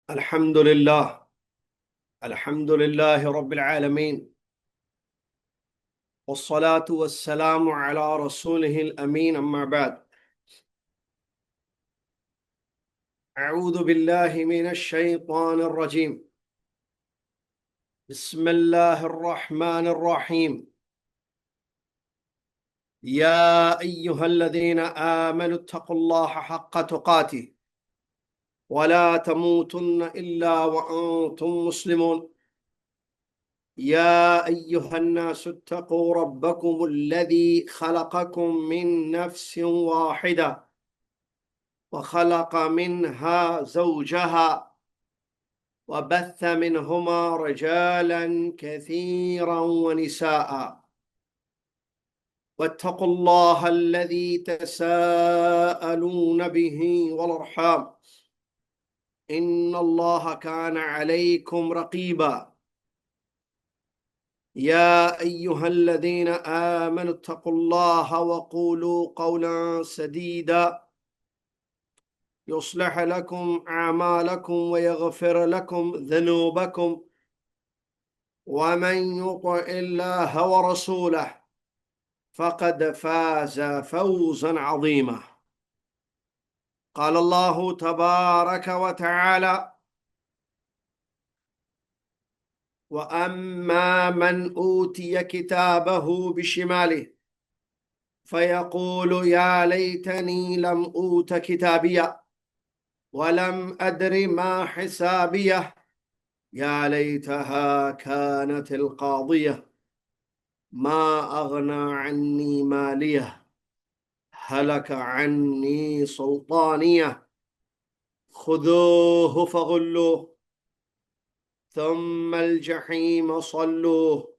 الحمد لله. الحمد لله رب العالمين، والصلاة والسلام على رسوله الأمين. أما بعد، أعوذ بالله من الشيطان الرجيم. بسم الله الرحمن الرحيم. يا أيها الذين آمنوا اتقوا الله حق تقاته ولا تموتن إلا وأنتم مسلمون. يا أيها الناس اتقوا ربكم الذي خلقكم من نفس واحدة وخلق منها زوجها وبث منهما رجالا كثيرا ونساء، واتقوا الله الذي تساءلون به والأرحام، إن الله كان عليكم رقيبا. يا أيها الذين آمنوا اتقوا الله وقولوا قولا سديدا يصلح لكم أعمالكم ويغفر لكم ذنوبكم، ومن يطع الله ورسوله فقد فاز فوزا عظيما. قال الله تبارك وتعالى: وأما من أوتي كتابه بشماله فيقول يا ليتني لم أوت كتابيه ولم أدر ما حسابيه يا ليتها كانت القاضية ما أغنى عني ماليه هلك عني سلطانيه خذوه فغلوه ثم الجحيم صلوه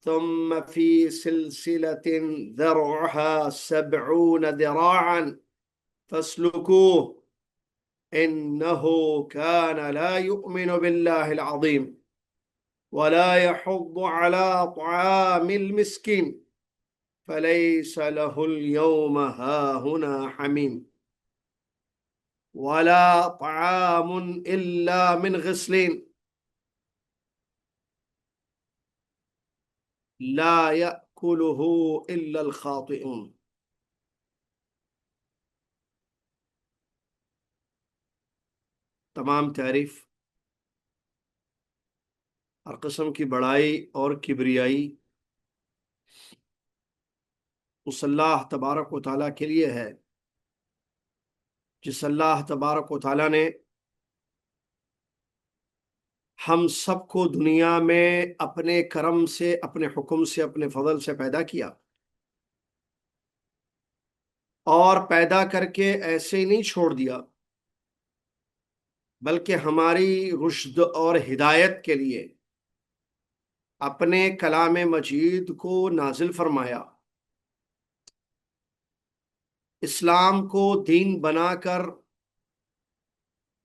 ثم في سلسلة ذرعها 70 ذراعا فاسلكوه إنه كان لا يؤمن بالله العظيم ولا يحض على طعام المسكين فليس له اليوم هاهنا حميم ولا طعام إلا من غسلين لا يأكله إلا الخاطئون. تمام تعریف، ہر قسم کی بڑائی اور کبریائی اس اللہ تبارک و تعالیٰ کے لیے ہے جس اللہ تبارک و تعالیٰ نے ہم سب کو دنیا میں اپنے کرم سے، اپنے حکم سے، اپنے فضل سے پیدا کیا، اور پیدا کر کے ایسے ہی نہیں چھوڑ دیا بلکہ ہماری رشد اور ہدایت کے لیے اپنے کلام مجید کو نازل فرمایا، اسلام کو دین بنا کر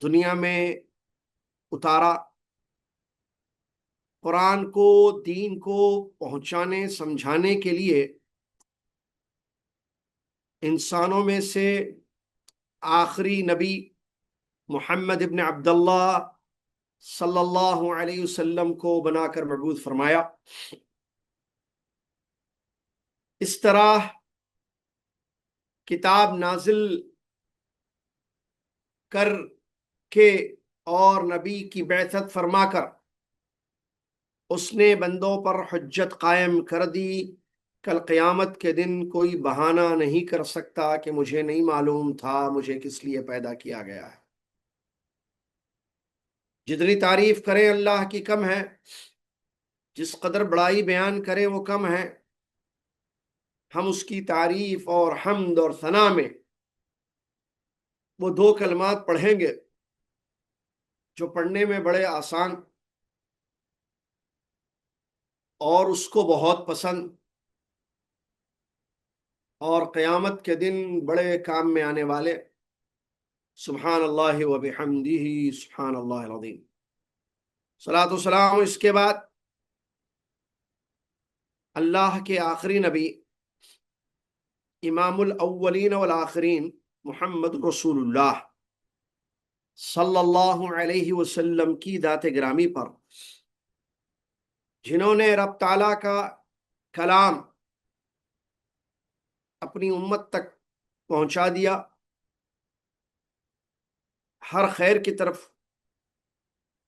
دنیا میں اتارا، قرآن کو، دین کو پہنچانے سمجھانے کے لیے انسانوں میں سے آخری نبی محمد ابن عبداللہ صلی اللہ علیہ وسلم کو بنا کر مبعوث فرمایا۔ اس طرح کتاب نازل کر کے اور نبی کی بعثت فرما کر اس نے بندوں پر حجت قائم کر دی۔ کل قیامت کے دن کوئی بہانہ نہیں کر سکتا کہ مجھے نہیں معلوم تھا مجھے کس لیے پیدا کیا گیا ہے۔ جتنی تعریف کریں اللہ کی کم ہے، جس قدر بڑائی بیان کریں وہ کم ہے۔ ہم اس کی تعریف اور حمد اور ثنا میں وہ 2 کلمات پڑھیں گے جو پڑھنے میں بڑے آسان اور اس کو بہت پسند اور قیامت کے دن بڑے کام میں آنے والے، سبحان اللہ و بحمدہ سبحان اللہ العظیم۔ صلاۃ و سلام اس کے بعد اللہ کے آخری نبی، امام الاولین والآخرین، محمد رسول اللہ صلی اللہ علیہ وسلم کی ذات گرامی پر، جنہوں نے رب تعالیٰ کا کلام اپنی امت تک پہنچا دیا، ہر خیر کی طرف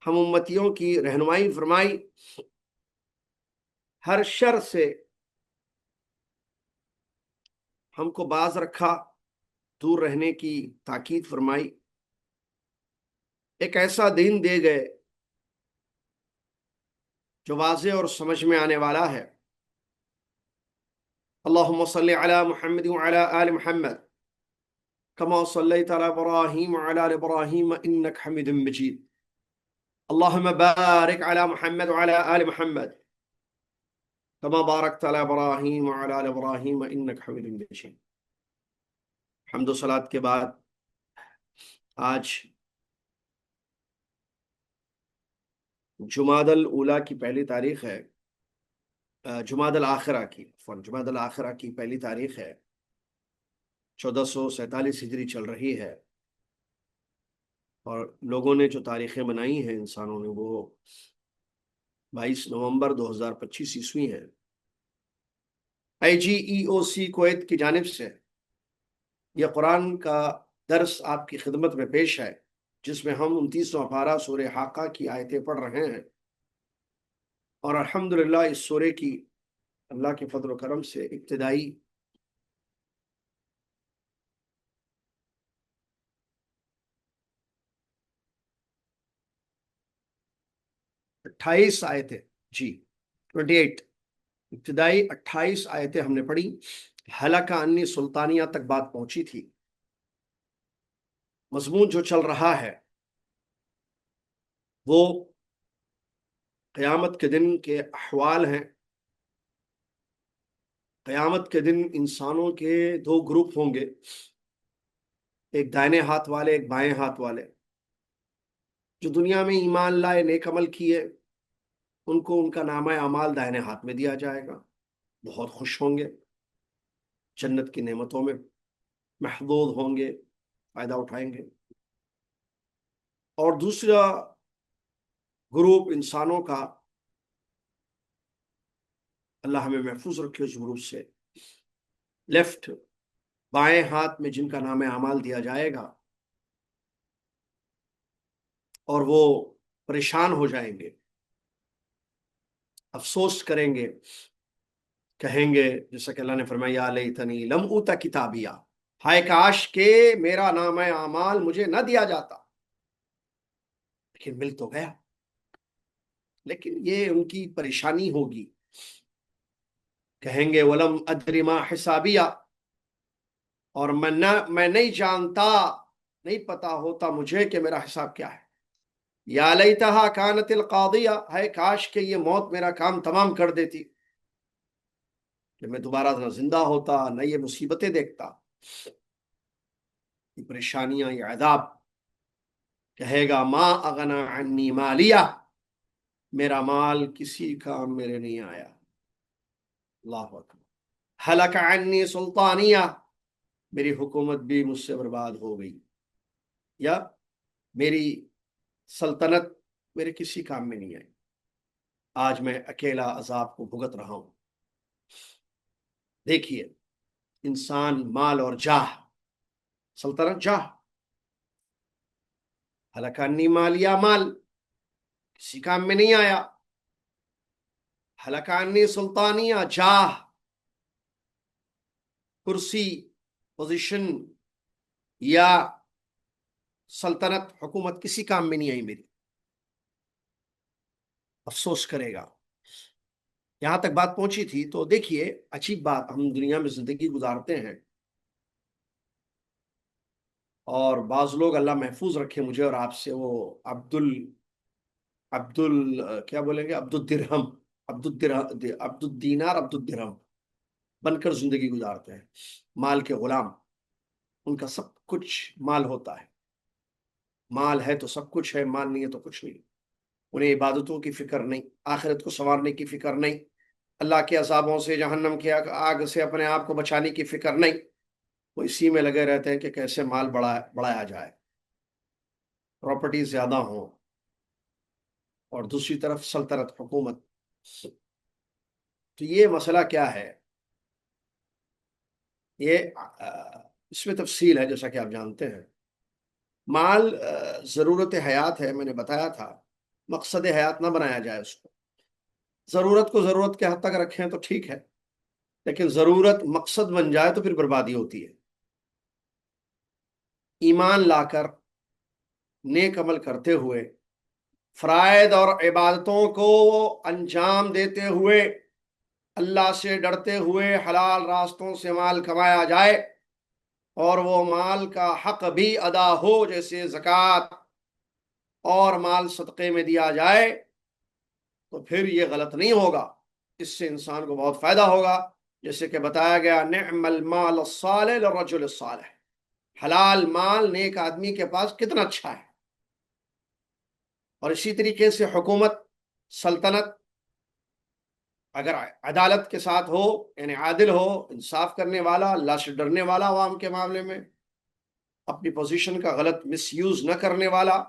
ہم امتیوں کی رہنمائی فرمائی، ہر شر سے ہم کو باز رکھا، دور رہنے کی تاکید فرمائی، ایک ایسا دین دے گئے جو واضح اور سمجھ میں آنے والا ہے۔ اللہم صلی علی محمد وعلی آل محمد کما صلیت علی ابراہیم وعلی آل ابراہیم انک حمید مجید۔ اللہم بارک علی محمد وعلی آل محمد کما بارکت علی ابراہیم وعلی آل ابراہیم انک حمید مجید۔ حمد و صلاۃ کے بعد آج جمادی الاولیٰ کی پہلی تاریخ ہے، جمادی الآخرہ کی جمادی الآخرہ کی پہلی تاریخ ہے، 1447 ہجری چل رہی ہے، اور لوگوں نے جو تاریخیں بنائی ہیں انسانوں نے، وہ 22 نومبر 2025 عیسوی ہے۔ IGEOC کویت کی جانب سے یہ قرآن کا درس آپ کی خدمت میں پیش ہے، جس میں ہم 29واں پارہ سورہ حاقہ کی آیتیں پڑھ رہے ہیں، اور الحمدللہ اس سورے کی اللہ کے فضل و کرم سے ابتدائی 28 آیتیں، 28 ابتدائی 28 آیتیں ہم نے پڑھی۔ حلقہ انی سلطانیہ تک بات پہنچی تھی۔ مضمون جو چل رہا ہے وہ قیامت کے دن کے احوال ہیں۔ قیامت کے دن انسانوں کے دو گروپ ہوں گے، ایک دائنے ہاتھ والے، ایک بائیں ہاتھ والے۔ جو دنیا میں ایمان لائے، نیک عمل کیے، ان کو ان کا نامہ اعمال دائنے ہاتھ میں دیا جائے گا، بہت خوش ہوں گے، جنت کی نعمتوں میں محظوظ ہوں گے، فائدہ اٹھائیں گے۔ اور دوسرا گروپ انسانوں کا، اللہ ہمیں محفوظ رکھے اس گروپ سے، لیفٹ بائیں ہاتھ میں جن کا نام اعمال دیا جائے گا، اور وہ پریشان ہو جائیں گے، افسوس کریں گے، کہیں گے جیسا کہ اللہ نے فرمایا لیتنی لم اوت کتابیہ، ہائے کاش کہ میرا نام اعمال مجھے نہ دیا جاتا، لیکن مل تو گیا۔ لیکن یہ ان کی پریشانی ہوگی، کہیں گے ولم ادری ما حسابیہ، اور میں نہیں جانتا، نہیں پتا ہوتا مجھے کہ میرا حساب کیا ہے۔ یا لیتہا کانت القاضیہ، ہے کاش کہ یہ موت میرا کام تمام کر دیتی، کہ میں دوبارہ نہ زندہ ہوتا، نہ یہ مصیبتیں دیکھتا، یہ پریشانیاں، یہ عذاب۔ کہے گا ما اغنا عنی مالیہ، میرا مال کسی کام میرے نہیں آیا۔ اللہ اکبر۔ ہلک عنی سلطانیہ، میری حکومت بھی مجھ سے برباد ہو گئی، یا میری سلطنت میرے کسی کام میں نہیں آئی، آج میں اکیلا عذاب کو بھگت رہا ہوں۔ دیکھیے، انسان، مال اور جاہ، سلطنت جاہ، ہلک عنی مالیہ، مال کسی کام میں نہیں آیا، ہلک عنی سلطانیہ، جاہ، کرسی، پوزیشن یا سلطنت، حکومت کسی کام میں نہیں آئی میری، افسوس کرے گا۔ یہاں تک بات پہنچی تھی تو دیکھیے عجیب بات، ہم دنیا میں زندگی گزارتے ہیں، اور بعض لوگ، اللہ محفوظ رکھے مجھے اور آپ سے، وہ کیا بولیں گے، عبد الدرہم، عبد الدینار، عبد الدرہم بن کر زندگی گزارتے ہیں، مال کے غلام۔ ان کا سب کچھ مال ہوتا ہے، مال ہے تو سب کچھ ہے، مال نہیں ہے تو کچھ نہیں۔ انہیں عبادتوں کی فکر نہیں، آخرت کو سنوارنے کی فکر نہیں، اللہ کے عذابوں سے، جہنم کی آگ سے اپنے آپ کو بچانے کی فکر نہیں، وہ اسی میں لگے رہتے ہیں کہ کیسے مال بڑھایا جائے۔ پراپرٹی زیادہ ہوں، اور دوسری طرف سلطنت، حکومت. تو یہ مسئلہ کیا ہے؟ یہ اس میں تفصیل ہے، جیسا کہ آپ جانتے ہیں. مال ضرورت حیات ہے، میں نے بتایا تھا. مقصد حیات نہ بنایا جائے اس کو. ضرورت کو ضرورت کے حد تک رکھیں تو ٹھیک ہے، لیکن ضرورت مقصد بن جائے تو پھر بربادی ہوتی ہے. ایمان لا کر، نیک عمل کرتے ہوئے، فرائض اور عبادتوں کو انجام دیتے ہوئے، اللہ سے ڈرتے ہوئے حلال راستوں سے مال کمایا جائے، اور وہ مال کا حق بھی ادا ہو، جیسے زکوٰۃ اور مال صدقے میں دیا جائے، تو پھر یہ غلط نہیں ہوگا. اس سے انسان کو بہت فائدہ ہوگا. جیسے کہ بتایا گیا، نعم المال الصالح للرجل الصالح. حلال مال نیک آدمی کے پاس کتنا اچھا ہے. اور اسی طریقے سے حکومت، سلطنت اگر عدالت کے ساتھ ہو، یعنی عادل ہو، انصاف کرنے والا، اللہ سے ڈرنے والا، عوام کے معاملے میں اپنی پوزیشن کا غلط مس یوز نہ کرنے والا،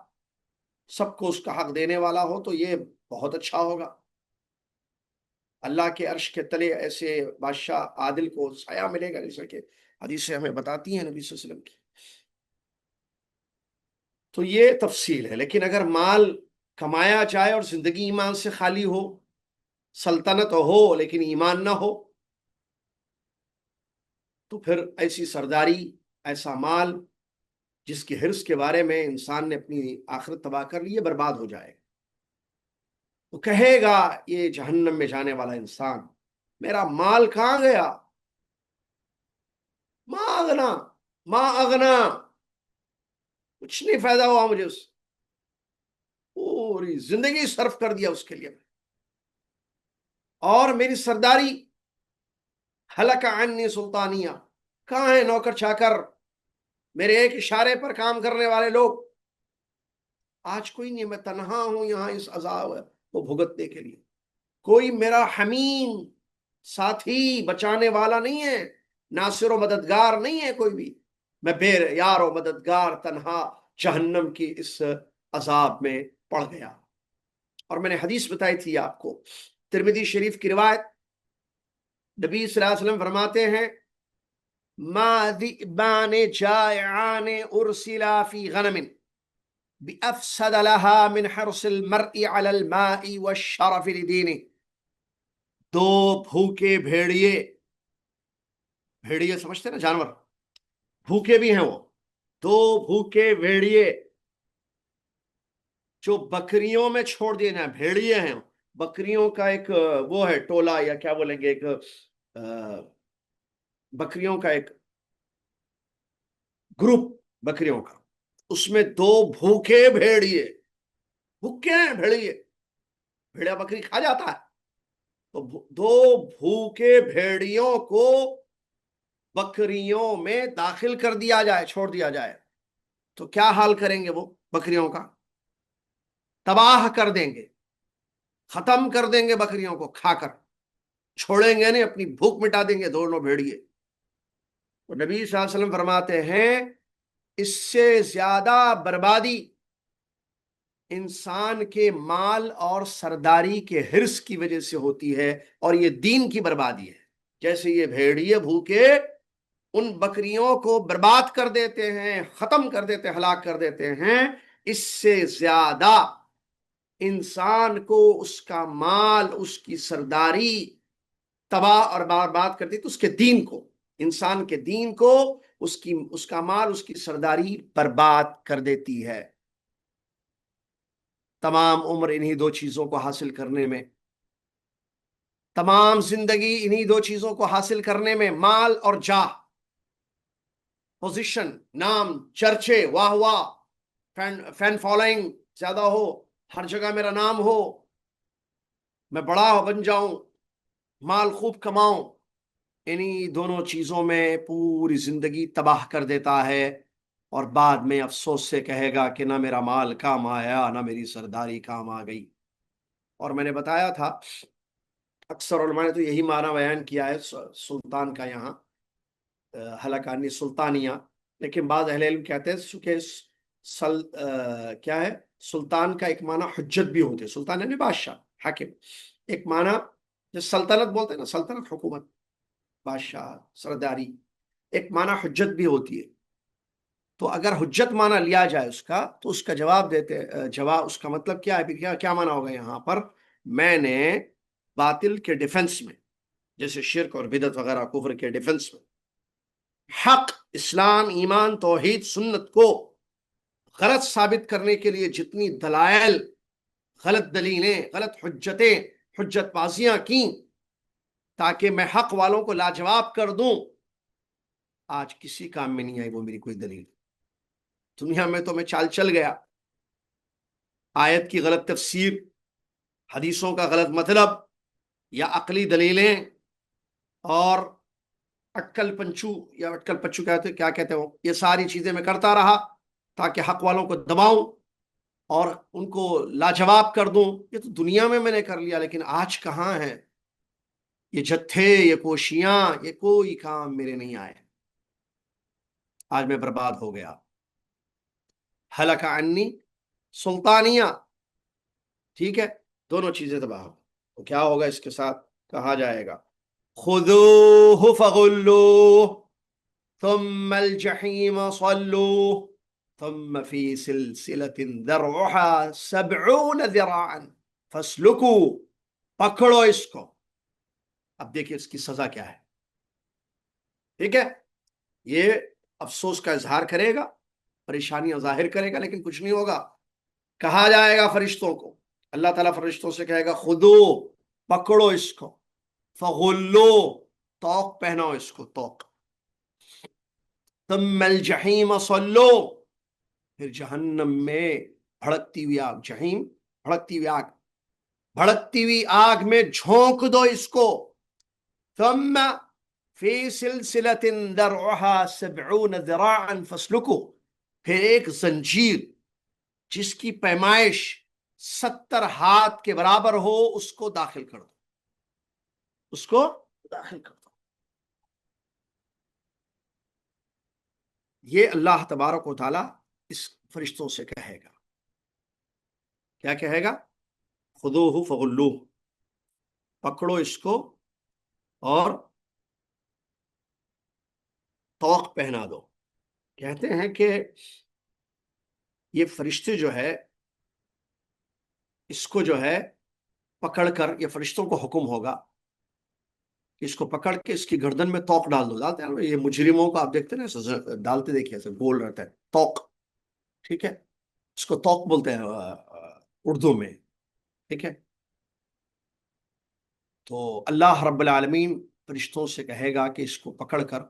سب کو اس کا حق دینے والا ہو، تو یہ بہت اچھا ہوگا. اللہ کے عرش کے تلے ایسے بادشاہ عادل کو سایہ ملے گا، جیسا کہ حدیثیں ہمیں بتاتی ہیں نبی صلی اللہ علیہ وسلم کی. تو یہ تفصیل ہے. لیکن اگر مال کمایا جائے اور زندگی ایمان سے خالی ہو، سلطنت ہو لیکن ایمان نہ ہو، تو پھر ایسی سرداری، ایسا مال جس کی حرص کے بارے میں انسان نے اپنی آخرت تباہ کر لی ہے، برباد ہو جائے. تو کہے گا یہ جہنم میں جانے والا انسان، میرا مال کہاں گیا؟ ما اغنا، ما اغنا، کچھ نہیں فائدہ ہوا مجھے، اس پوری زندگی صرف کر دیا اس کے لیے. اور میری سرداری، ہلک عنی سلطانیہ، کہاں ہے نوکر چاکر، میرے ایک اشارے پر کام کرنے والے لوگ؟ آج کوئی نہیں، میں تنہا ہوں یہاں اس عذاب کو بھگتنے کے لیے. کوئی میرا حمیم، ساتھی، بچانے والا نہیں ہے، ناصر و مددگار نہیں ہے کوئی بھی. میں بے یار و مددگار، تنہا جہنم کی اس عذاب میں پڑ گیا. اور میں نے حدیث بتائی تھی آپ کو، ترمذی شریف کی روایت، نبی صلی اللہ علیہ وسلم فرماتے ہیں، ما ذئبان جائعان ارسلا فی غنم بأفسد لها من حرص المرء على الماء والشرف لدینه. دو بھوکے بھیڑیے، بھیڑیے سمجھتے نا، جانور، بھوکے بھی ہیں وہ. دو بھوکے بھیڑیے جو بکریوں میں چھوڑ دیے نا، بھیڑیے ہیں، بکریوں کا ایک وہ ہے ٹولہ، یا کیا بولیں گے، ایک بکریوں کا ایک گروپ، بکریوں کا، اس میں دو بھوکے بھیڑیے، بھوکے ہیں بھیڑیے، بھیڑیا بکری کھا جاتا ہے، تو دو بھوکے بھیڑیوں کو بکریوں میں داخل کر دیا جائے، چھوڑ دیا جائے، تو کیا حال کریں گے وہ بکریوں کا؟ تباہ کر دیں گے، ختم کر دیں گے بکریوں کو کھا کر، چھوڑیں گے نہیں، اپنی بھوک مٹا دیں گے دونوں بھیڑیے. تو نبی صلی اللہ علیہ وسلم فرماتے ہیں، اس سے زیادہ بربادی انسان کے مال اور سرداری کے حرص کی وجہ سے ہوتی ہے، اور یہ دین کی بربادی ہے. جیسے یہ بھیڑیے بھوکے ان بکریوں کو برباد کر دیتے ہیں، ختم کر دیتے، ہلاک کر دیتے ہیں، اس سے زیادہ انسان کو اس کا مال، اس کی سرداری تباہ اور برباد کرتی، تو اس کے دین کو، انسان کے دین کو، اس کا مال، اس کی سرداری برباد کر دیتی ہے. تمام عمر انہی دو چیزوں کو حاصل کرنے میں، تمام زندگی انہی دو چیزوں کو حاصل کرنے میں، مال اور جاہ، پوزیشن، نام، چرچے، واہ واہ، فین فالوئنگ زیادہ ہو، ہر جگہ میرا نام ہو، میں بڑا بن جاؤں، مال خوب کماؤں، انہی دونوں چیزوں میں پوری زندگی تباہ کر دیتا ہے، اور بعد میں افسوس سے کہے گا کہ نہ میرا مال کام آیا، نہ میری سرداری کام آ گئی. اور میں نے بتایا تھا، اکثر علماء نے تو یہی معنی بیان کیا ہے سلطان کا یہاں، ہلاکانی سلطانیہ، لیکن بعض اہل علم کہتے ہیں چونکہ کیا ہے، سلطان کا ایک معنی حجت بھی ہوتے، سلطان یعنی بادشاہ، حاکم، ایک معنی جو سلطنت بولتے ہیں نا، سلطنت حکومت، بادشاہ، سرداری، ایک معنی حجت بھی ہوتی ہے۔ تو اگر حجت معنی لیا جائے اس کا، تو اس کا جواب دیتے، جواب اس کا مطلب کیا ہے، کیا معنی ہوگا یہاں پر، میں نے باطل کے ڈیفنس میں، جیسے شرک اور بدعت وغیرہ کفر کے ڈیفنس میں، حق، اسلام، ایمان، توحید، سنت کو غلط ثابت کرنے کے لیے جتنی دلائل، غلط دلیلیں، غلط حجتیں، حجت بازیاں کی تاکہ میں حق والوں کو لاجواب کر دوں، آج کسی کام میں نہیں آئی وہ میری کوئی دلیل۔ دنیا میں تو میں چال چل گیا، آیت کی غلط تفسیر، حدیثوں کا غلط مطلب، یا عقلی دلیلیں اور اٹکل پنچو، یا اٹکل پچو کیا کہتے ہیں وہ، یہ ساری چیزیں میں کرتا رہا تاکہ حق والوں کو دباؤں اور ان کو لاجواب کر دوں۔ یہ تو دنیا میں نے کر لیا، لیکن آج کہاں ہے یہ جتھے، یہ کوشیاں، یہ کوئی کام میرے نہیں آئے، آج میں برباد ہو گیا۔ ہلک عنی سلطانیہ، ٹھیک ہے، دونوں چیزیں تباہ ہو، تو کیا ہوگا اس کے ساتھ، کہا جائے گا خذوہ فغلوہ ثم الجحیم صلوہ ثم فی سلسلۃ ذرعها 70 ذراعا فاسلکوا، پکڑو اس کو۔ اب دیکھیں اس کی سزا کیا ہے، ٹھیک ہے، یہ افسوس کا اظہار کرے گا، پریشانیاں ظاہر کرے گا، لیکن کچھ نہیں ہوگا۔ کہا جائے گا فرشتوں کو، اللہ تعالیٰ فرشتوں سے کہے گا خودو، پکڑو اس کو، فغلو، توق پہناؤ اس کو، توق، ثم الجحیم صلو، پھر جہنم میں بھڑکتی ہوئی آگ، جہیم بھڑکتی ہوئی آگ، بھڑکتی ہوئی آگ میں جھونک دو اس کو، ثم فی سلسلۃ ذرعها 70 ذراعا فاسلکوا، پھر ایک زنجیر جس کی پیمائش 70 ہاتھ کے برابر ہو، اس کو داخل کر دو، اس کو داخل کر دو۔ یہ اللہ تبارک و تعالیٰ اس فرشتوں سے کہے گا، کیا کہے گا، خذوہ فغلوہ، پکڑو اس کو اور توق پہنا دو۔ کہتے ہیں کہ یہ فرشتے جو ہے، اس کو جو ہے پکڑ کر، یہ فرشتوں کو حکم ہوگا کہ اس کو پکڑ کے اس کی گردن میں توق ڈال دو، ڈالتے ہیں یہ مجرموں کو آپ دیکھتے ہیں نا، ڈالتے دیکھیے ایسے گول رہتا ہے توق، ٹھیک ہے، اس کو توق بولتے ہیں اردو میں، ٹھیک ہے۔ تو اللہ رب العالمین فرشتوں سے کہے گا کہ اس کو پکڑ کر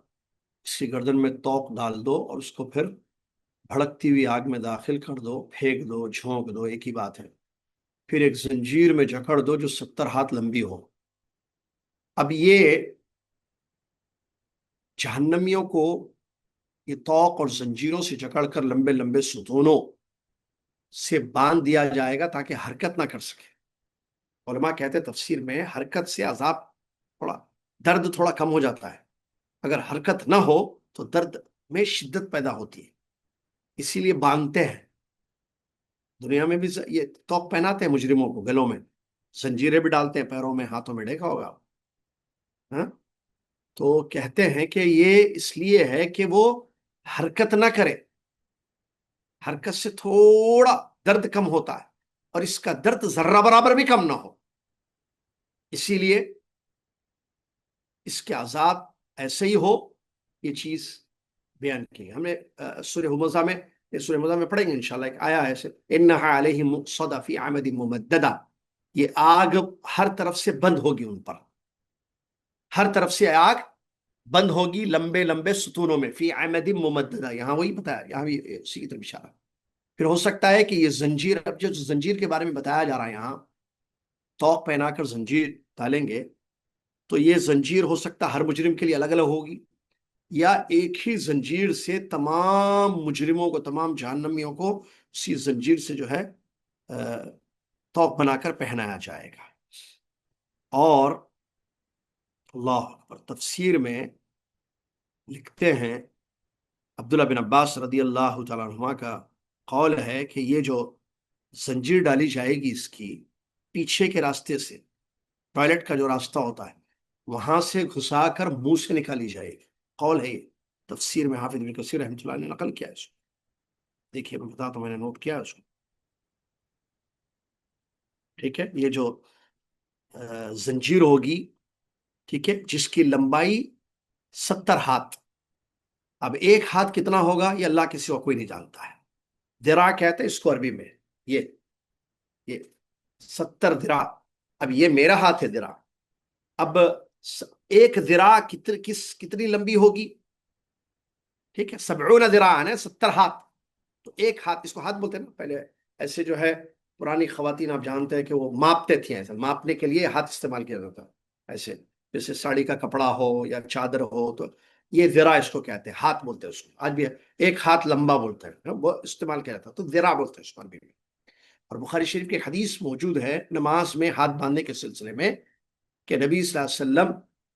اس کی گردن میں توق ڈال دو اور اس کو پھر بھڑکتی ہوئی آگ میں داخل کر دو، پھینک دو، جھونک دو، ایک ہی بات ہے، پھر ایک زنجیر میں جکڑ دو جو 70 ہاتھ لمبی ہو۔ اب یہ جہنمیوں کو یہ توق اور زنجیروں سے جکڑ کر لمبے لمبے ستونوں سے باندھ دیا جائے گا تاکہ حرکت نہ کر سکے۔ علماء کہتے ہیں تفسیر میں، حرکت سے عذاب تھوڑا، درد تھوڑا کم ہو جاتا ہے، اگر حرکت نہ ہو تو درد میں شدت پیدا ہوتی ہے، اسی لیے باندھتے ہیں۔ دنیا میں بھی یہ توق پہناتے ہیں مجرموں کو گلوں میں، زنجیریں بھی ڈالتے ہیں پیروں میں، ہاتھوں میں، دیکھا ہوگا، ہاں؟ تو کہتے ہیں کہ یہ اس لیے ہے کہ وہ حرکت نہ کرے، حرکت سے تھوڑا درد کم ہوتا ہے، اور اس کا درد ذرہ برابر بھی کم نہ ہو، اسی لیے اس کے عذاب ایسے ہی ہو، یہ چیز بیان کی ہم نے سورہ ہمزہ میں، سورہ ہمزہ میں پڑھیں گے انشاءاللہ، ایک آیا ہے ایسے، انہا علیہم مؤصدہ فی عمد ممددہ، یہ آگ ہر طرف سے بند ہوگی ان پر، ہر طرف سے آگ بند ہوگی لمبے لمبے ستونوں میں، فی عمد ممددہ، یہاں وہی بتایا، یہاں بھی اسی کی طرف اشارہ۔ پھر ہو سکتا ہے کہ یہ زنجیر، اب جو زنجیر کے بارے میں بتایا جا رہا ہے یہاں، توق پہنا کر زنجیر ڈالیں گے، تو یہ زنجیر ہو سکتا ہے ہر مجرم کے لیے الگ الگ ہوگی، یا ایک ہی زنجیر سے تمام مجرموں کو، تمام جہنمیوں کو اسی زنجیر سے جو ہے توق بنا کر پہنایا جائے گا۔ اور اللہ اکبر، تفسیر میں لکھتے ہیں عبداللہ بن عباس رضی اللہ تعالیٰ عنہما کا قول ہے کہ یہ جو زنجیر ڈالی جائے گی اس کی پیچھے کے راستے سے، ٹوائلٹ کا جو راستہ ہوتا ہے وہاں سے گھسا کر منہ سے نکالی جائے گی، قول ہے یہ۔ تفسیر میں حافظ ابن کثیر رحمۃ اللہ نے نقل کیا ہے اس کو، دیکھیے میں بتاتا ہوں، میں نے نوٹ کیا ہے اس کو، ٹھیک ہے۔ یہ جو زنجیر ہوگی، ٹھیک ہے، جس کی لمبائی 70 ہاتھ، اب ایک ہاتھ کتنا ہوگا یہ اللہ کے سوا کوئی نہیں جانتا ہے، ذراع کہتے ہیں اس کو عربی میں، یہ 70 ذراع، اب یہ میرا ہاتھ ہے ذراع، اب ایک ذراع کتنی لمبی ہوگی، ٹھیک ہے، 70 ذراع ہے 70 ہاتھ، تو ایک ہاتھ، اس کو ہاتھ بولتے ہیں نا، پہلے ایسے جو ہے پرانی خواتین آپ جانتے ہیں کہ وہ ماپتے تھے، ایسے ماپنے کے لیے ہاتھ استعمال کیا جاتا، ایسے جیسے ساڑی کا کپڑا ہو یا چادر ہو، تو یہ ذراع اس کو کہتے ہیں، ہاتھ بولتے ہیں اس کو، آج بھی ایک ہاتھ لمبا بولتے ہیں، وہ استعمال کیا جاتا تو ذراع بولتے ہیں اس کو عربی میں۔ اور بخاری شریف کی حدیث موجود ہے نماز میں ہاتھ باندھنے کے سلسلے میں، کہ نبی صلی اللہ علیہ وسلم،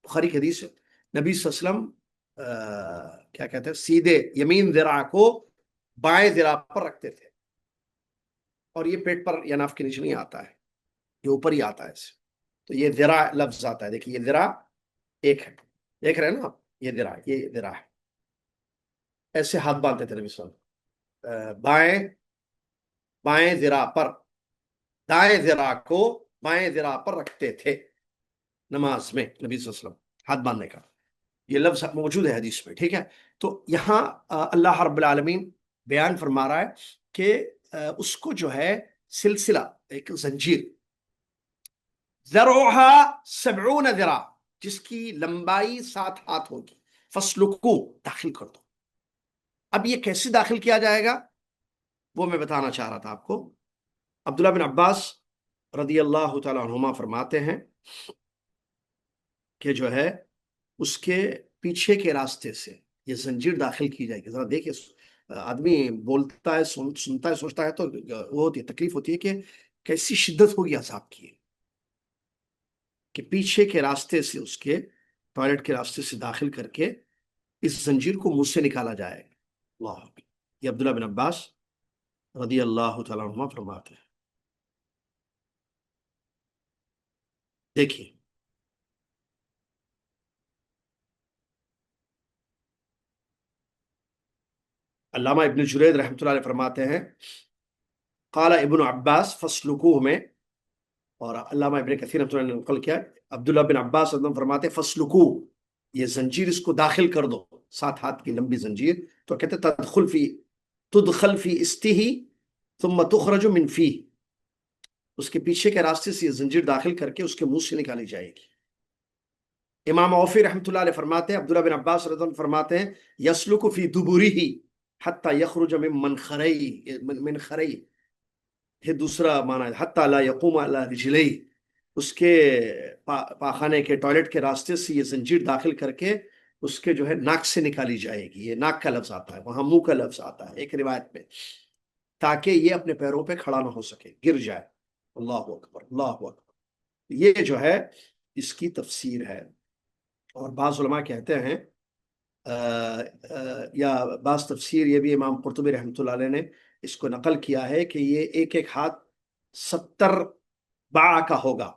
بخاری کی حدیث ہے، نبی صلی اللہ علیہ وسلم کیا کہتے ہیں، سیدھے یمین ذراع کو بائیں ذراع پر رکھتے تھے، اور یہ پیٹ پر یا ناف کے نیچے نہیں آتا ہے، یہ اوپر ہی آتا ہے ایسے، تو یہ ذراع لفظ آتا ہے، دیکھیے یہ ذراع ایک ہے، دیکھ رہے ہیں نا آپ، یہ ذراع ہے، ایسے ہاتھ باندھتے تھے نبی صلی اللہ علیہ وسلم، بائیں ذراع پر، دائیں ذراع کو بائیں ذراع پر رکھتے تھے نماز میں، نبی صلی اللہ علیہ وسلم ہاتھ باندھنے کا یہ لفظ موجود ہے حدیث میں، ٹھیک ہے۔ تو یہاں اللہ رب العالمین بیان فرما رہا ہے کہ اس کو جو ہے سلسلہ، ایک زنجیر، ذرعها 70 ذراع، جس کی لمبائی 7 ہاتھ ہوگی، فسلکو، داخل کر دو۔ اب یہ کیسے داخل کیا جائے گا وہ میں بتانا چاہ رہا تھا آپ کو۔ عبداللہ بن عباس رضی اللہ تعالیٰ عنہما فرماتے ہیں کہ جو ہے اس کے پیچھے کے راستے سے یہ زنجیر داخل کی جائے گی۔ ذرا دیکھیں، آدمی بولتا ہے، سنتا ہے، سوچتا ہے تو وہ ہوتی ہے، تکلیف ہوتی ہے کہ کیسی شدت ہوگی عذاب کی، کہ پیچھے کے راستے سے، اس کے ٹوائلٹ کے راستے سے داخل کر کے اس زنجیر کو منہ سے نکالا جائے گا۔ اللہ اکبر، یہ عبداللہ بن عباس رضی اللہ تعالیٰ عنہ فرماتے ہیں۔ دیکھیے علامہ ابن جرید رحمۃ اللہ علیہ فرماتے ہیں، قال ابن عباس فسلکوہ میں، اور علامہ ابن کثیر رحمۃ اللہ نے نقل کیا، عبداللہ بن عباس رضی اللہ عنہ فرماتے فسلکو، یہ زنجیر اس کو داخل کر دو، 7 ہاتھ کی لمبی زنجیر، تو کہتے تدخل فی استہی ثم تخرج من فیہ، اس کے پیچھے کے راستے سے یہ زنجیر داخل کر کے اس کے منہ سے نکالی جائے گی۔ امام اوفی رحمۃ اللہ علیہ فرماتے ہیں، عبداللہ بن عباس رضی اللہ عنہ فرماتے ہیں، یسلک فی دبرہ حتی یخرج من منخرئی، یہ دوسرا معنی ہے، حتی لا یقوم علی رجلیہ، اس کے پاخانے کے ٹوائلٹ کے راستے سے یہ زنجیر داخل کر کے اس کے جو ہے ناک سے نکالی جائے گی، یہ ناک کا لفظ آتا ہے، وہاں منہ کا لفظ آتا ہے ایک روایت میں، تاکہ یہ اپنے پیروں پہ کھڑا نہ ہو سکے، گر جائے۔ اللہ اکبر، اللہ اکبر، یہ جو ہے اس کی تفسیر ہے۔ اور بعض علماء کہتے ہیں یا بعض تفسیر یہ بھی امام قرطبی رحمۃ اللہ علیہ نے اس کو نقل کیا ہے کہ یہ ایک ایک ہاتھ 70 باع کا ہوگا،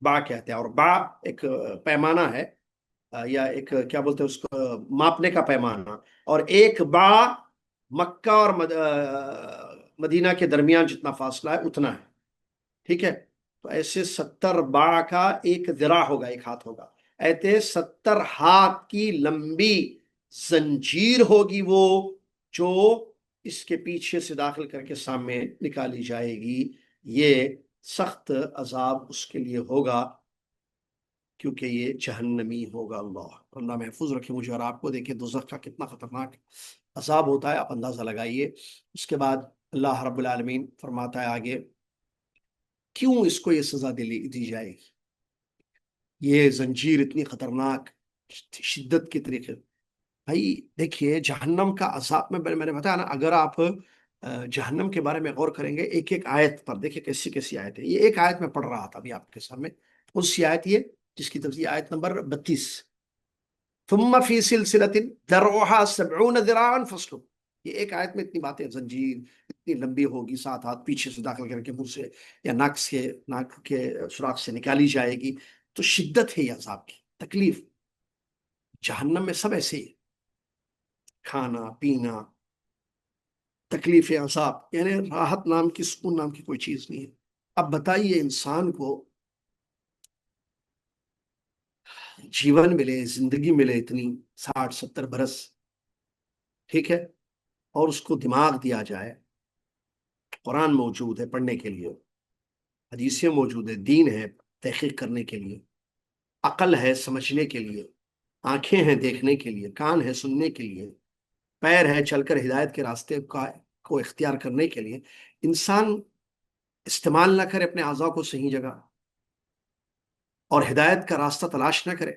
باع کہتے ہیں، اور باع ایک پیمانہ ہے، یا ایک کیا بولتے ہیں اس کو، ماپنے کا پیمانہ، اور ایک باع مکہ اور مدینہ کے درمیان جتنا فاصلہ ہے اتنا ہے، ٹھیک ہے، تو ایسے 70 باع کا ایک ذراع ہوگا، ایک ہاتھ ہوگا، ایسے 70 ہاتھ کی لمبی زنجیر ہوگی وہ، جو اس کے پیچھے سے داخل کر کے سامنے نکالی جائے گی۔ یہ سخت عذاب اس کے لیے ہوگا، کیونکہ یہ جہنمی ہوگا۔ اللہ محفوظ رکھے مجھے اور آپ کو۔ دیکھیں دوزخ کا کتنا خطرناک عذاب ہوتا ہے، آپ اندازہ لگائیے۔ اس کے بعد اللہ رب العالمین فرماتا ہے آگے، کیوں اس کو یہ سزا دی جائے گی، یہ زنجیر اتنی خطرناک شدت کے طریقے۔ بھائی دیکھیے جہنم کا عذاب میں نے بتایا نا، اگر آپ جہنم کے بارے میں غور کریں گے ایک ایک آیت پر، دیکھیں کیسی کیسی آیت ہے، یہ ایک آیت میں پڑھ رہا تھا ابھی آپ کے سامنے، کون سی آیت یہ، جس کی تفسیر آیت نمبر 32، ثم فی سلسلۃ ذرعها 70 ذراعا فسلک، یہ ایک آیت میں اتنی باتیں، زنجیر، اتنی لمبی ہوگی، 7 ہاتھ پیچھے سے داخل کر کے منہ سے یا ناک کے سوراخ سے نکالی جائے گی، تو شدت ہے یہ عذاب کی، تکلیف۔ جہنم میں سب ایسے ہی، کھانا پینا، تکلیف، عذاب، یعنی راحت نام کی، سکون نام کی کوئی چیز نہیں ہے۔ اب بتائیے انسان کو جیون ملے، زندگی ملے اتنی 60-70 برس، ٹھیک ہے، اور اس کو دماغ دیا جائے، قرآن موجود ہے پڑھنے کے لیے، حدیثیں موجود ہے، دین ہے تحقیق کرنے کے لیے، عقل ہے سمجھنے کے لیے، آنکھیں ہیں دیکھنے کے لیے، کان ہے سننے کے لیے، پیر ہے چل کر ہدایت کے راستے کو اختیار کرنے کے لیے، انسان استعمال نہ کرے اپنے اعضاء کو صحیح جگہ، اور ہدایت کا راستہ تلاش نہ کرے،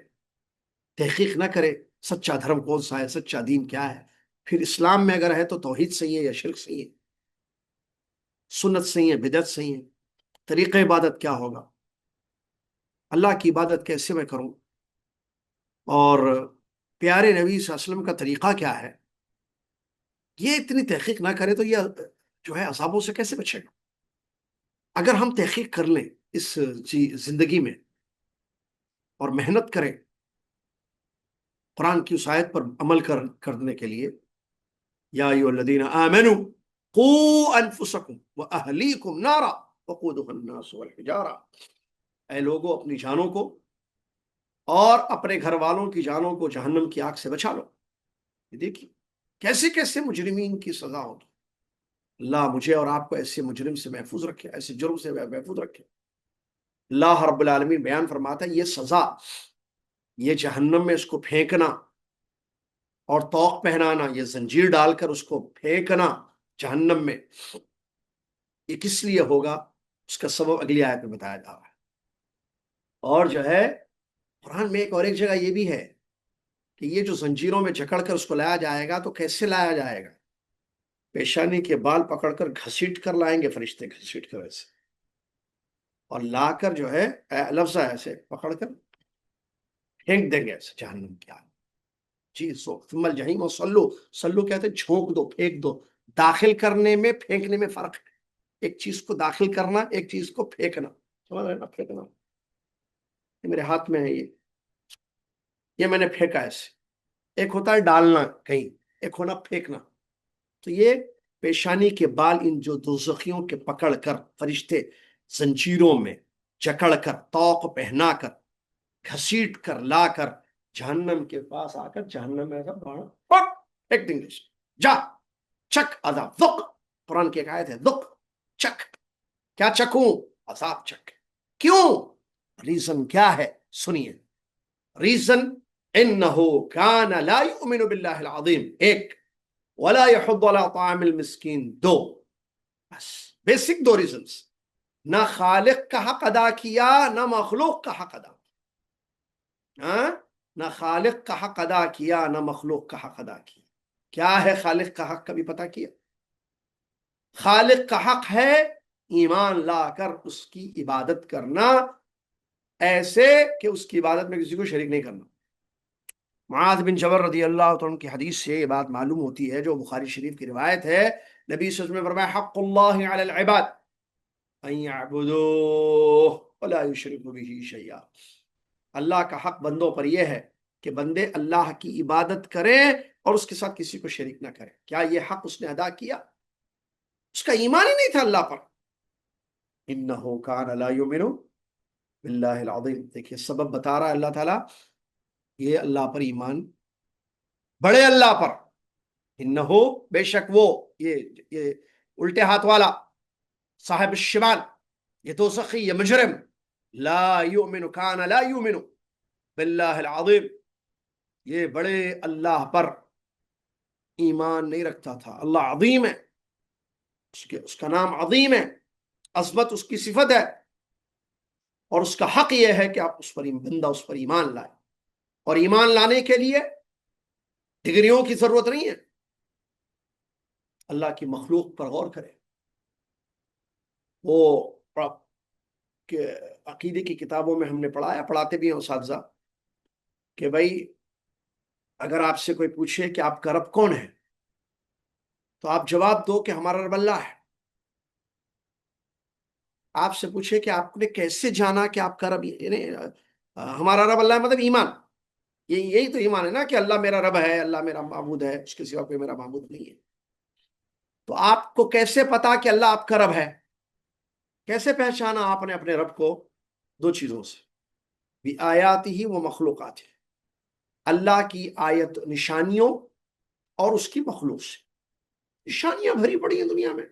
تحقیق نہ کرے سچا دھرم کون سا ہے، سچا دین کیا ہے، پھر اسلام میں اگر ہے تو توحید صحیح ہے یا شرک صحیح ہے، سنت صحیح ہے بدعت صحیح ہے، طریقہ عبادت کیا ہوگا، اللہ کی عبادت کیسے میں کروں، اور پیارے نبی صلی اللہ علیہ وسلم کا طریقہ کیا ہے، یہ اتنی تحقیق نہ کرے تو یہ جو ہے عذابوں سے کیسے بچے گا؟ اگر ہم تحقیق کر لیں اس زندگی میں اور محنت کریں قرآن کی اس آیت پر عمل کرنے کے لیے، یا ایھا الذین آمنوا قوا انفسکم واہلیکم نارا وقودها الناس والحجارہ، اے لوگوں اپنی جانوں کو اور اپنے گھر والوں کی جانوں کو جہنم کی آگ سے بچا لو۔ یہ دیکھیے کیسے کیسے مجرمین کی سزا ہوگی۔ اللہ مجھے اور آپ کو ایسے مجرم سے محفوظ رکھے، ایسے جرم سے محفوظ رکھے۔ اللہ رب العالمین بیان فرماتا ہے یہ سزا، یہ جہنم میں اس کو پھینکنا اور طوق پہنانا، یہ زنجیر ڈال کر اس کو پھینکنا جہنم میں، یہ کس لیے ہوگا، اس کا سبب اگلی آیت میں بتایا جا رہا ہے۔ اور جو ہے قرآن میں ایک جگہ یہ بھی ہے کہ یہ جو زنجیروں میں جکڑ کر اس کو لایا جائے گا تو کیسے لایا جائے گا؟ پیشانی کے بال پکڑ کر گھسیٹ کر لائیں گے فرشتے، گھسیٹ کر ایسے، اور لا کر جو ہے لفظ ایسے پکڑ کر پھینک دیں گے ایسے جہنم کی آگ۔ جی ثم الجحیم صلو کہتے ہیں جھونک دو، پھینک دو۔ داخل کرنے میں پھینکنے میں فرق ہے، ایک چیز کو داخل کرنا، ایک چیز کو پھینکنا، سمجھ رہے نا؟ پھینکنا یہ میرے ہاتھ میں ہے، یہ میں نے پھینکا ایسے، ایک ہوتا ہے ڈالنا کہیں، ایک ہونا پھینکنا۔ تو یہ پیشانی کے بال ان جو دوزخیوں کے پکڑ کر فرشتے زنجیروں میں جکڑ کر طوق پہنا کر گھسیٹ کر لا کر جہنم کے پاس آ کر جہنم میں پھینک دیں گے، جا چک عذاب ذق۔ قرآن کی ایک آیت ہے ذق، چک، کیا چکوں؟ عذاب چک۔ کیوں؟ ریزن کیا ہے سنیے، ریزن انہو کان لا یؤمن باللہ العظیم، ایک، ولا يحض على طعام المسکین، دو، بس بیسک دو ریزنز، نہ خالق کا حق ادا کیا نہ مخلوق کا حق ادا کیا، نہ خالق کا حق ادا کیا نہ مخلوق کا حق ادا کیا۔ کیا ہے خالق کا حق؟ کبھی پتہ کیا؟ خالق کا حق ہے ایمان لا کر اس کی عبادت کرنا، ایسے کہ اس کی عبادت میں کسی کو شریک نہیں کرنا۔ معاذ بن جبل رضی اللہ عنہ کی حدیث سے یہ بات معلوم ہوتی ہے جو بخاری شریف کی روایت ہے، نبی صلی اللہ علیہ وسلم نے فرمایا حق اللہ علی العباد ان یعبدوہ ولا یشرکوا بہ شیئا، اللہ کا حق بندوں پر یہ ہے کہ بندے اللہ کی عبادت کریں اور اس کے ساتھ کسی کو شریک نہ کریں۔ کیا یہ حق اس نے ادا کیا؟ اس کا ایمان ہی نہیں تھا اللہ پر۔ انہ کان لا یؤمن باللہ العظیم، دیکھیے سبب بتا رہا ہے اللہ تعالیٰ، یہ اللہ پر ایمان، بڑے اللہ پر، انہو بے شک وہ، یہ الٹے ہاتھ والا، صاحب الشمال، یہ دوزخی، یہ مجرم، لا یؤمن کان لا یؤمن باللہ العظیم، یہ بڑے اللہ پر ایمان نہیں رکھتا تھا۔ اللہ عظیم ہے، اس کا نام عظیم ہے، عظمت اس کی صفت ہے، اور اس کا حق یہ ہے کہ آپ اس پر بندہ اس پر ایمان لائے، اور ایمان لانے کے لیے ڈگریوں کی ضرورت نہیں ہے، اللہ کی مخلوق پر غور کرے۔ وہ عقیدے کی کتابوں میں ہم نے پڑھایا، پڑھاتے بھی ہیں اساتذہ، کہ بھائی اگر آپ سے کوئی پوچھے کہ آپ کا رب کون ہے تو آپ جواب دو کہ ہمارا رب اللہ ہے۔ آپ سے پوچھے کہ آپ نے کیسے جانا کہ آپ کا رب، یعنی ہمارا رب اللہ ہے، مطلب ایمان، یہی تو ایمان ہے نا کہ اللہ میرا رب ہے، اللہ میرا معبود ہے، اس کے سوا کوئی میرا معبود نہیں ہے. تو آپ کو کیسے پتا کہ اللہ آپ کا رب ہے؟ کیسے پہچانا آپ نے اپنے رب کو؟ دو چیزوں سے، بھی آیاتی ہی وہ مخلوقات ہے، اللہ کی آیت نشانیوں اور اس کی مخلوق سے. نشانیاں بھری پڑی ہیں دنیا میں.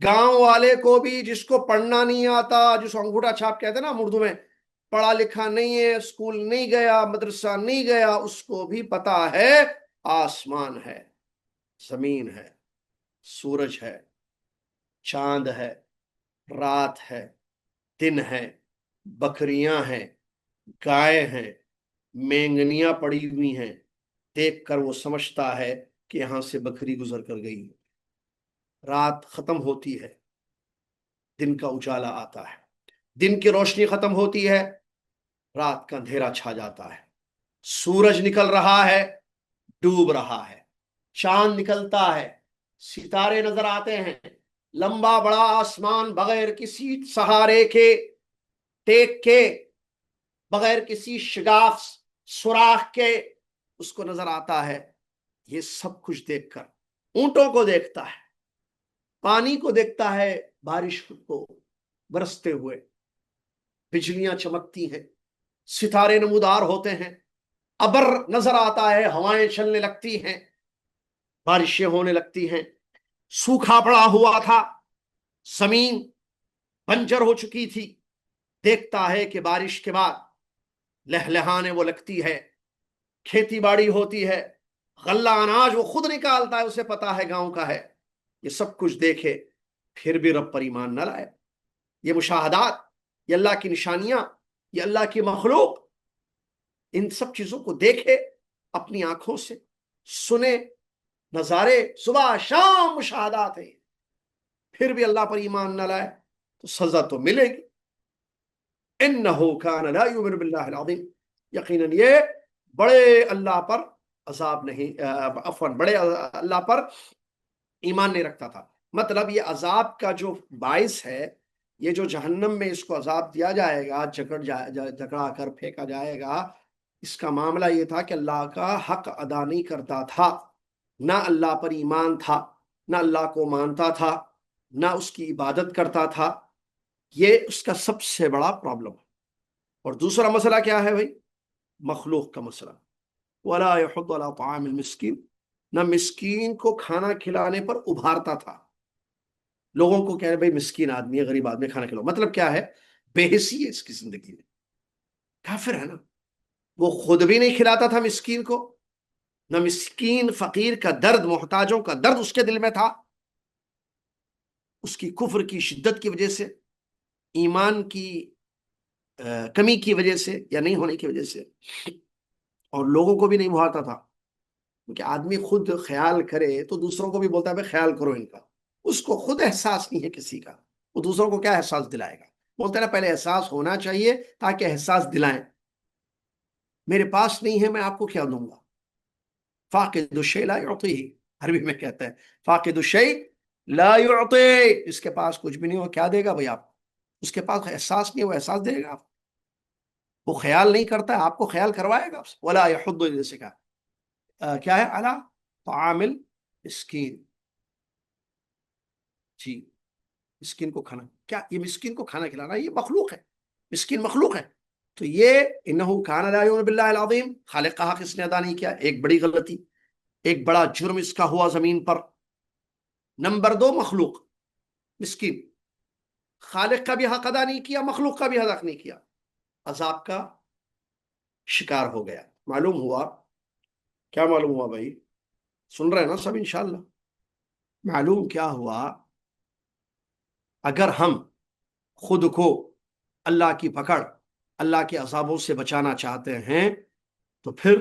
گاؤں والے کو بھی، جس کو پڑھنا نہیں آتا، جس انگوٹھا چھاپ کہتے ہیں نا اردو میں، پڑھا لکھا نہیں ہے، اسکول نہیں گیا، مدرسہ نہیں گیا، اس کو بھی پتا ہے آسمان ہے، زمین ہے، سورج ہے، چاند ہے، رات ہے، دن ہے، بکریاں ہیں، گائے ہیں، مینگنیاں پڑی ہوئی ہیں. دیکھ کر وہ سمجھتا ہے کہ یہاں سے بکری گزر کر گئی. رات ختم ہوتی ہے، دن کا اجالا آتا ہے، دن کی روشنی ختم ہوتی ہے، رات کا اندھیرا چھا جاتا ہے. سورج نکل رہا ہے، ڈوب رہا ہے، چاند نکلتا ہے، ستارے نظر آتے ہیں. لمبا بڑا آسمان بغیر کسی سہارے کے، ٹیک کے، بغیر کسی شگاف سوراخ کے اس کو نظر آتا ہے. یہ سب کچھ دیکھ کر اونٹوں کو دیکھتا ہے، پانی کو دیکھتا ہے، بارش کو برستے ہوئے، بجلیاں چمکتی ہیں، ستارے نمودار ہوتے ہیں، ابر نظر آتا ہے، ہوائیں چلنے لگتی ہیں، بارشیں ہونے لگتی ہیں. سوکھا پڑا ہوا تھا، زمین بنجر ہو چکی تھی، دیکھتا ہے کہ بارش کے بعد لہلہانے وہ لگتی ہے، کھیتی باڑی ہوتی ہے، غلہ اناج وہ خود نکالتا ہے، اسے پتا ہے گاؤں کا ہے. یہ سب کچھ دیکھے پھر بھی رب پر ایمان نہ لائے. یہ مشاہدات، یہ اللہ کی نشانیاں، یہ اللہ کی مخلوق، ان سب چیزوں کو دیکھے اپنی آنکھوں سے، سنے، نظارے، صبح شام مشاہدات ہیں، پھر بھی اللہ پر ایمان نہ لائے تو سزا تو ملے گی. انہو کان لا یؤمن باللہ العظیم، یقیناً یہ بڑے اللہ پر عذاب نہیں، عفواً بڑے اللہ پر ایمان نہیں رکھتا تھا. مطلب یہ عذاب کا جو باعث ہے، یہ جو جہنم میں اس کو عذاب دیا جائے گا، جکڑا کر پھینکا جائے گا، اس کا معاملہ یہ تھا کہ اللہ کا حق ادا نہیں کرتا تھا، نہ اللہ پر ایمان تھا، نہ اللہ کو مانتا تھا، نہ اس کی عبادت کرتا تھا. یہ اس کا سب سے بڑا پرابلم ہے. اور دوسرا مسئلہ کیا ہے بھائی؟ مخلوق کا مسئلہ. وَلَا يَحُضُّ عَلَىٰ طَعَامِ الْمِسْكِينِ، نہ مسکین کو کھانا کھلانے پر ابھارتا تھا. لوگوں کو کہہ رہے بھائی مسکین آدمی ہے، غریب آدمی، کھانا کھلاؤ. مطلب کیا ہے؟ بے حسی ہے اس کی زندگی میں، کافر ہے نا. وہ خود بھی نہیں کھلاتا تھا مسکین کو، نہ مسکین فقیر کا درد، محتاجوں کا درد اس کے دل میں تھا. اس کی کفر کی شدت کی وجہ سے، ایمان کی کمی کی وجہ سے یا نہیں ہونے کی وجہ سے، اور لوگوں کو بھی نہیں بھاتا تھا. کیونکہ آدمی خود خیال کرے تو دوسروں کو بھی بولتا ہے بھائی خیال کرو ان کا. اس کو خود احساس نہیں ہے کسی کا، وہ دوسروں کو کیا احساس دلائے گا؟ بولتے ہیں نا پہلے احساس ہونا چاہیے تاکہ احساس دلائیں. میرے پاس نہیں ہے، میں آپ کو کیا دوں گا؟ فاقد الشیء لا یعطیہ، عربی میں کہتا ہے فاقد الشیء لا یعطی، اس کے پاس کچھ بھی نہیں ہو کیا دے گا بھائی آپ؟ اس کے پاس احساس نہیں، وہ احساس دے گا آپ؟ وہ خیال نہیں کرتا ہے، آپ کو خیال کروائے گا. ولا یحض، جیسے کہا کیا ہے، علی طعام المسکین. جی، مسکین کو کھانا، کیا یہ مسکین کو کھانا کھلانا یہ مخلوق ہے؟ مسکین مخلوق ہے. تو یہ انہو کان لا یؤمن باللہ العظیم، خالق کا حق اس نے ادا نہیں کیا، ایک بڑی غلطی، ایک بڑا جرم اس کا ہوا زمین پر. نمبر دو، مخلوق مسکین، خالق کا بھی حق ادا نہیں کیا، مخلوق کا بھی حق نہیں کیا، عذاب کا شکار ہو گیا. معلوم ہوا، کیا معلوم ہوا بھائی؟ سن رہے ہیں نا سب انشاءاللہ؟ معلوم کیا ہوا؟ اگر ہم خود کو اللہ کی پکڑ، اللہ کے عذابوں سے بچانا چاہتے ہیں تو پھر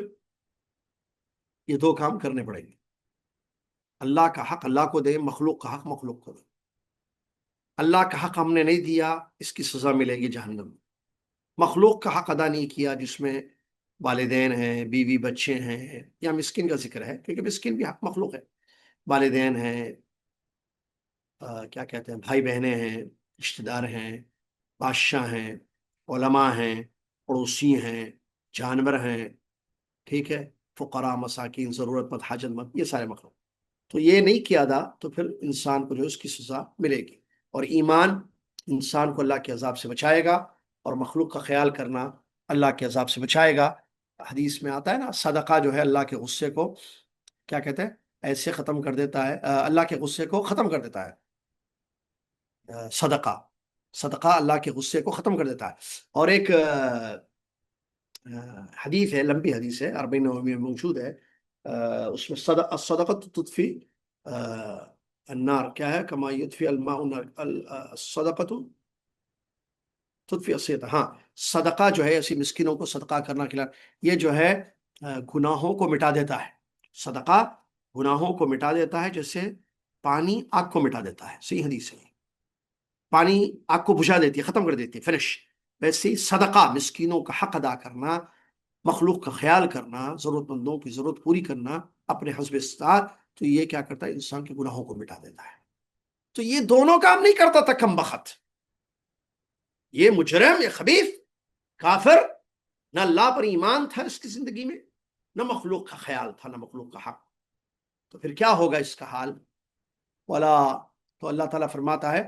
یہ دو کام کرنے پڑیں گے. اللہ کا حق اللہ کو دیں، مخلوق کا حق مخلوق کو دیں. اللہ کا حق ہم نے نہیں دیا، اس کی سزا ملے گی جہنم میں. مخلوق کا حق ادا نہیں کیا، جس میں والدین ہیں، بیوی بچے ہیں، یا مسکین کا ذکر ہے کیونکہ مسکین بھی حق مخلوق ہے. والدین ہیں، کیا کہتے ہیں، بھائی بہنیں ہیں، رشتہ دار ہیں، بادشاہ ہیں، علماء ہیں، پڑوسی ہیں، جانور ہیں، ٹھیک ہے، فقراء، مساکین، ضرورت مند، حاجت مند، یہ سارے مخلوق. تو یہ نہیں کیا ادا تو پھر انسان کو جو اس کی سزا ملے گی. اور ایمان انسان کو اللہ کے عذاب سے بچائے گا، اور مخلوق کا خیال کرنا اللہ کے عذاب سے بچائے گا. حدیث میں آتا ہے نا، صدقہ جو ہے اللہ کے غصے کو کیا کہتے ہیں، ایسے ختم کر دیتا ہے، اللہ کے غصے کو ختم کر دیتا ہے. صدقہ، صدقہ اللہ کے غصے کو ختم کر دیتا ہے. اور ایک حدیث ہے، لمبی حدیث ہے، 40 میں موجود ہے. اس میں الصدقۃ تطفی النار، کیا ہے، کما یطفی الماء النار، الصدقۃ تطفی الخطیئۃ. ہاں، صدقہ جو ہے ایسی مسکینوں کو صدقہ کرنا، کھلانا، یہ جو ہے گناہوں کو مٹا دیتا ہے. صدقہ گناہوں کو مٹا دیتا ہے، جیسے پانی آگ کو مٹا دیتا ہے. صحیح حدیث ہے، پانی آگ کو بجھا دیتی ہے، ختم کر دیتی ہے، فنش. ویسے ہی صدقہ، مسکینوں کا حق ادا کرنا، مخلوق کا خیال کرنا، ضرورت مندوں کی ضرورت پوری کرنا اپنے حسب استطاعت، تو یہ کیا کرتا ہے، انسان کے گناہوں کو مٹا دیتا ہے. تو یہ دونوں کام نہیں کرتا تھا کم بخت. یہ مجرم، یہ خبیث، کافر، نہ اللہ پر ایمان تھا اس کی زندگی میں، نہ مخلوق کا خیال تھا، نہ مخلوق کا حق. تو پھر کیا ہوگا اس کا حال؟ ولا، تو اللہ تعالیٰ فرماتا ہے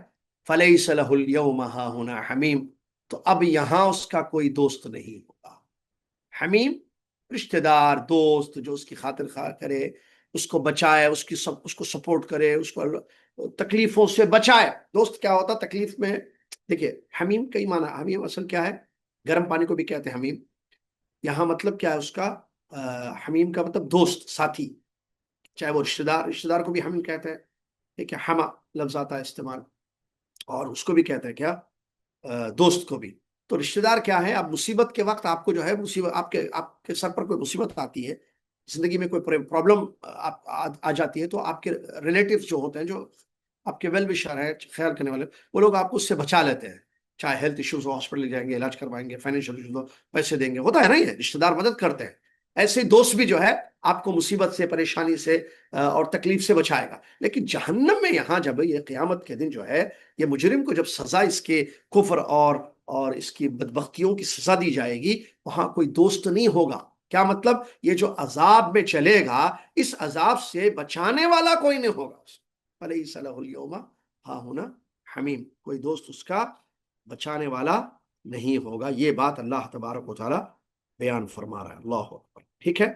فَلَيْسَ لَهُ الْيَوْمَ هَاهُنَا حَمِيمٌ، تو اب یہاں اس کا کوئی دوست نہیں ہوگا. حمیم، رشتہ دار، دوست، جو اس کی خاطر خواہ کرے، اس کو بچائے، اس کو سپورٹ کرے، اس کو تکلیفوں سے بچائے. دوست کیا ہوتا تکلیف میں؟ دیکھیے، حمیم کئی معنی، حمیم اصل کیا ہے، گرم پانی کو بھی کہتے ہیں حمیم. یہاں مطلب کیا ہے اس کا، حمیم کا مطلب دوست، ساتھی، چاہے وہ رشتہ دار کو بھی حمیم کہتے ہیں. ٹھیک ہے، حما لفظ آتا ہے استعمال، اور اس کو بھی کہتے ہیں کیا، دوست کو بھی. تو رشتہ دار کیا ہے، اب مصیبت کے وقت آپ کو جو ہے مصیبت، آپ کے سر پر کوئی مصیبت آتی ہے، زندگی میں کوئی پرابلم آ جاتی ہے، تو آپ کے ریلیٹیو جو ہوتے ہیں، جو آپ کے ویل وشر ہیں، خیال کرنے والے، وہ لوگ آپ کو اس سے بچا لیتے ہیں. چاہے ہیلتھ ایشوز ہو، ہاسپٹل لے جائیں گے، علاج کروائیں گے، فائنینشیل ایشوز ہو، پیسے دیں گے، ہوتا ہے نا، یہ رشتہ دار مدد کرتے ہیں. ایسے دوست بھی جو ہے آپ کو مصیبت سے، پریشانی سے اور تکلیف سے بچائے گا. لیکن جہنم میں یہاں جب یہ قیامت کے دن جو ہے، یہ مجرم کو جب سزا اس کے کفر اور اس کی بدبختیوں کی سزا دی جائے گی، وہاں کوئی دوست نہیں ہوگا. کیا مطلب؟ یہ جو عذاب میں چلے گا، اس عذاب سے بچانے والا کوئی نہیں ہوگا. فَلَيْسَ لَهُ الْيَوْمَ هَاهُنَا حَمِيمٌ، کوئی دوست اس کا بچانے والا نہیں ہوگا. یہ بات اللہ تبارک و تعالی بیان فرما رہا ہے. اللہ اکبر. ٹھیک ہے،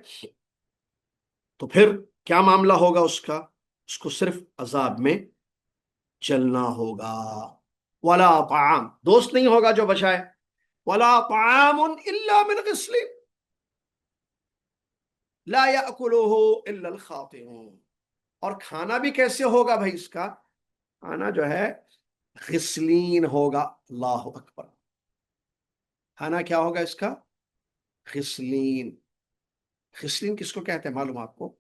تو پھر کیا معاملہ ہوگا اس کا؟ اس کو صرف عذاب میں چلنا ہوگا. ولا طعام، دوست نہیں ہوگا جو بچائے. ولا طعام الا من غسلین لا يأكله الا الخاطئون، اور کھانا بھی کیسے ہوگا بھائی؟ اس کا کھانا جو ہے غسلین ہوگا. اللہ اکبر. کھانا کیا ہوگا اس کا؟ غسلین. غسلین کس کو کہتے ہیں معلوم آپ کو؟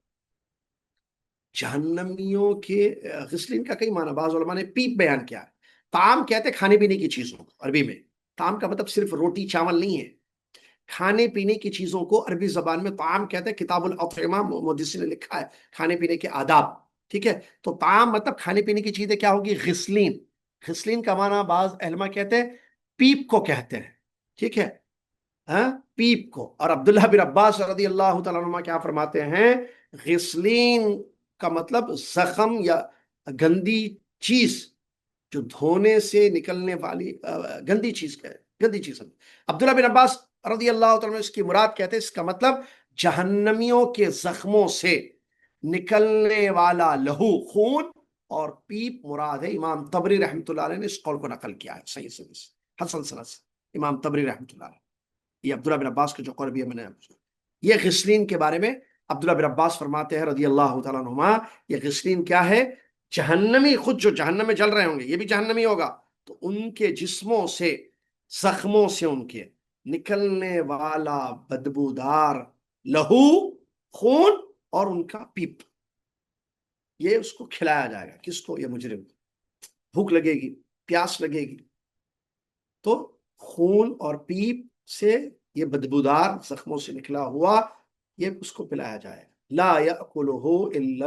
جہنمیوں کے. غسلین کا کئی معنی، بعض علماء نے پیپ بیان کیا ہے. طعام کہتے ہیں کھانے پینے کی چیزوں کو عربی میں. طعام کا مطلب صرف روٹی چاول نہیں ہے، کھانے پینے کی چیزوں کو عربی زبان میں طعام کہتے ہیں. کتاب الاطعمہ محدث نے لکھا ہے کھانے پینے کے آداب. ٹھیک ہے، تو طعام مطلب کھانے پینے کی چیزیں کیا ہوگی؟ غسلین. غسلین کا معنی بعض علماء کہتے ہیں پیپ کو کہتے ہیں. ٹھیک ہے، ہاں، پیپ کو. اور عبداللہ بن عباس رضی اللہ تعالیٰ عنہ کیا فرماتے ہیں، غسلین کا مطلب زخم یا گندی چیز، جو دھونے سے نکلنے والی گندی چیز ہے، گندی چیز. عبداللہ بن عباس رضی اللہ تعالیٰ عنہ اس کی مراد کہتے ہیں، اس کا مطلب جہنمیوں کے زخموں سے نکلنے والا لہو، خون اور پیپ مراد ہے. امام طبری رحمۃ اللہ علیہ نے اس قول کو نقل کیا ہے صحیح سے حسن سند سے. امام طبری رحمۃ اللہ علیہ، یہ عبداللہ بن عباس کا جو قول بھی ہے، میں نے یہ غسلین کے بارے میں عبداللہ بن عباس فرماتے ہیں رضی اللہ تعالیٰ عنہما، یہ غسلین کیا ہے؟ جہنمی خود جو جہنم میں جل رہے ہوں گے، یہ بھی جہنمی ہوگا، تو ان کے جسموں سے، زخموں سے ان کے نکلنے والا بدبودار لہو، خون اور ان کا پیپ، یہ اس کو کھلایا جائے گا. کس کو؟ یہ مجرم. بھوک لگے گی، پیاس لگے گی، تو خون اور پیپ سے یہ بدبودار زخموں سے نکلا ہوا یہ اس کو پلایا جائے. لا یأکلہ الا